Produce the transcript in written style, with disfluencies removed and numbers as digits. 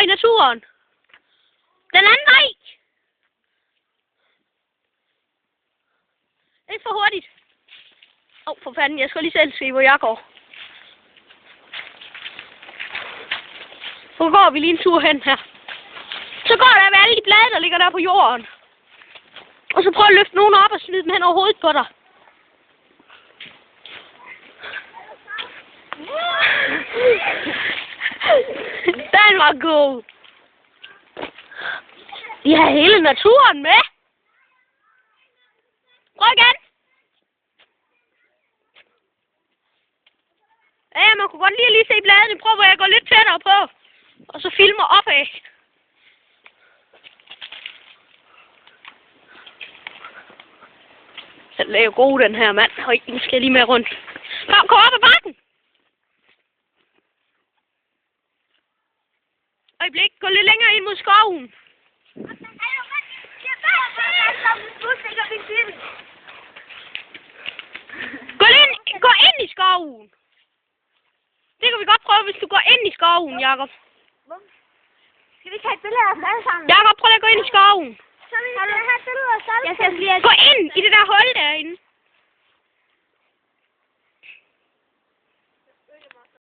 i naturen. Den anden vej. Ikke for hurtigt. For fanden, jeg skal lige selv se, hvor jeg går. Så går vi lige en tur hen her. Så går der med alle de blade, der ligger der på jorden. Og så prøv at løfte nogen op og smide dem hen over hovedet på dig. Den var god. De har hele naturen med. Prøv igen. Ja, man kunne godt lige se bladene. Prøv at jeg går lidt tættere på. Og så filmer opad. Den er jo god, den her mand. Høj, nu skal jeg lige med rundt. Kom op ad bakken. Øjeblik, gå lidt længere ind mod skoven. Gå ind i skoven. Det kan vi godt prøve, hvis du går ind i skoven, Jakob. Skal vi tage et billede af os alle sammen? Jakob, prøv at gå ind i skoven. Så vil jeg have et billede af os alle sammen. Gå ind i det der hul derinde.